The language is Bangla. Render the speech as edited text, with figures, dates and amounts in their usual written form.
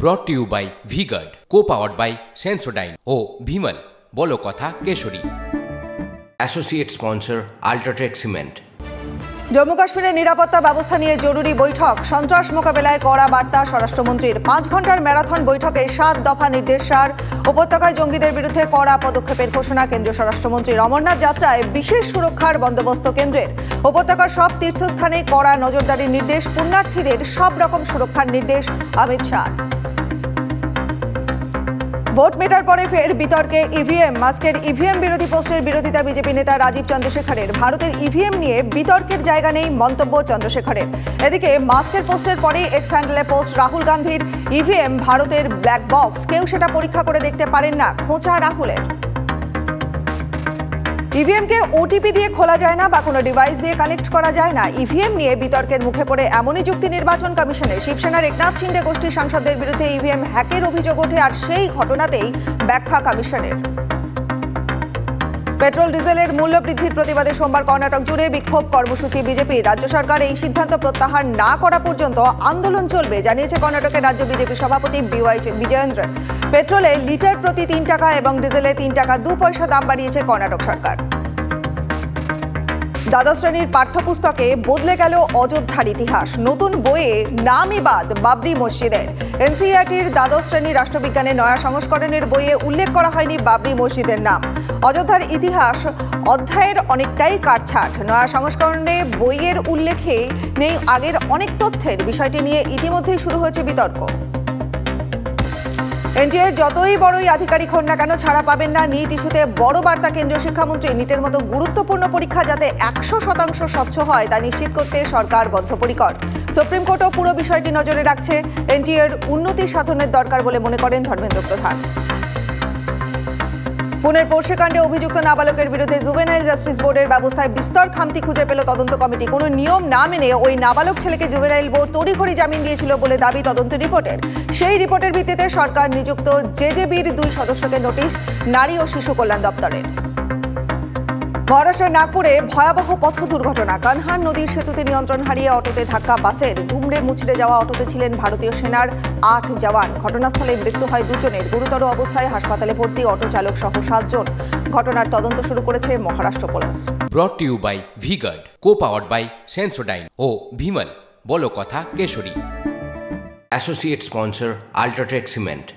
brought to you by V-Guard, co-powered by Sensodyne ও Bhimal বলো কথা Keshari. Associate sponsor Ultratech Cement। Jammu কাশ্মীরের নিরাপত্তা ব্যবস্থা নিয়ে জরুরি বৈঠক, সন্ত্রাস মোকাবেলায় কড়া বার্তা স্বরাষ্ট্রমন্ত্রীর। 5 ঘন্টার ম্যারাথন বৈঠকে 7 দফা নির্দেশ সার। উপত্যকায় জঙ্গিদের বিরুদ্ধে কড়া পদক্ষেপের ঘোষণা কেন্দ্রীয় স্বরাষ্ট্রমন্ত্রীর। অমরনাথ যাত্রায় বিশেষ সুরক্ষার বন্দোবস্ত কেন্দ্রের। উপত্যকার সব তীর্থস্থানে কড়া নজরদারির নির্দেশ, পুণ্যার্থীদের সব রকম সুরক্ষার নির্দেশ অমিত শাহ। ভোট মেটার পরে ফের বিতর্কে ইভিএম। মাস্কের ইভিএম বিরোধী পোস্টের বিরোধিতা বিজেপি নেতা রাজীব চন্দ্রশেখরের। ভারতের ইভিএম নিয়ে বিতর্কের জায়গা নেই মন্তব্য চন্দ্রশেখরের। এদিকে মাস্কের পোস্টের পরেই এক্স হ্যান্ডেলে পোস্ট রাহুল গান্ধীর, ইভিএম ভারতের ব্ল্যাক বক্স, কেউ সেটা পরীক্ষা করে দেখতে পারেন না, খোঁচা রাহুলের। ইভিএমকে ওটিপি দিয়ে খোলা যায় না বা কোনো ডিভাইস দিয়ে কানেক্ট করা যায় না। ইভিএম নিয়ে বিতর্কের মুখে পড়ে এমনই যুক্তি নির্বাচন কমিশনের। শিবসেনার একনাথ শিন্ডে গোষ্ঠীর সাংসদদের বিরুদ্ধে ইভিএম হ্যাকের অভিযোগ ওঠে, আর সেই ঘটনাতেই ব্যাখ্যা কমিশনের। পেট্রোল ডিজেলের মূল্য বৃদ্ধির প্রতিবাদে সোমবার কর্ণাটক জুড়ে বিক্ষোভ কর্মসূচি বিজেপির। রাজ্য সরকার এই সিদ্ধান্ত প্রত্যাহার না করা পর্যন্ত আন্দোলন চলবে, জানিয়েছে কর্ণাটকের রাজ্য বিজেপি সভাপতি বিওয়াই বিজয়েন্দ্র। পেট্রোলে লিটার প্রতি 3 টাকা এবং ডিজেলে 3 টাকা 2 পয়সা দাম বাড়িয়েছে কর্ণাটক সরকার। দ্বাদশ শ্রেণীর পাঠ্যপুস্তকে বদলে গেল অযোধ্যার ইতিহাস। নতুন বইয়ে নামই বাদ বাবরি মসজিদের। এনসিইআরটির দ্বাদশ শ্রেণীর রাষ্ট্রবিজ্ঞানের নয়া সংস্করণের বইয়ে উল্লেখ করা হয়নি বাবরি মসজিদের নাম। অযোধ্যার ইতিহাস অধ্যায়ের অনেকটাই কাটছাট। নয়া সংস্করণে বইয়ের উল্লেখে নেই আগের অনেক তথ্যের। বিষয়টি নিয়ে ইতিমধ্যেই শুরু হয়েছে বিতর্ক। এনটিএর যতই বড়ই আধিকারিক হন না কেন ছাড়া পাবেন না। নিট ইস্যুতে বড় বার্তা কেন্দ্রীয় শিক্ষামন্ত্রী। নিটের মতো গুরুত্বপূর্ণ পরীক্ষা যাতে 100% স্বচ্ছ হয় তা নিশ্চিত করতে সরকার বদ্ধপরিকর। সুপ্রিম কোর্টও পুরো বিষয়টি নজরে রাখছে। এনটিএর উন্নতি সাধনের দরকার বলে মনে করেন ধর্মেন্দ্র প্রধান। পুনের পোর্শেকাণ্ডে অভিযুক্ত নাবালকের বিরুদ্ধে জুভেনাইল জাস্টিস বোর্ডের ব্যবস্থায় বিস্তর খামতি খুঁজে পেল তদন্ত কমিটি। কোনো নিয়ম না মেনে ওই নাবালক ছেলেকে জুভেনাইল বোর্ড তড়িঘড়ি জামিন দিয়েছিল বলে দাবি তদন্ত রিপোর্টের। সেই রিপোর্টের ভিত্তিতে সরকার নিযুক্ত জেজেবির 2 সদস্যকে নোটিশ নারী ও শিশু কল্যাণ দপ্তরের। মহারাষ্ট্রের নাগপুরে ভয়াবহ পথ দুর্ঘটনা। কানহান নদীর সেতুতে নিয়ন্ত্রণ হারিয়ে অটোতে ধাক্কা বাসের। দুমড়ে মুচড়ে যাওয়া অটোতে ছিলেন ভারতীয় সেনার 8 জওয়ান। ঘটনাস্থলে মৃত্যু হয় 2 জনের। গুরুতর অবস্থায় হাসপাতালে ভর্তি অটো চালক সহ 7 জন। ঘটনার তদন্ত শুরু করেছে Maharashtra police. brought to you by V-Guard, co-powered by Sensodyne ও Bhimal বলো কথা Keshari. Associate sponsor Ultratech Cement।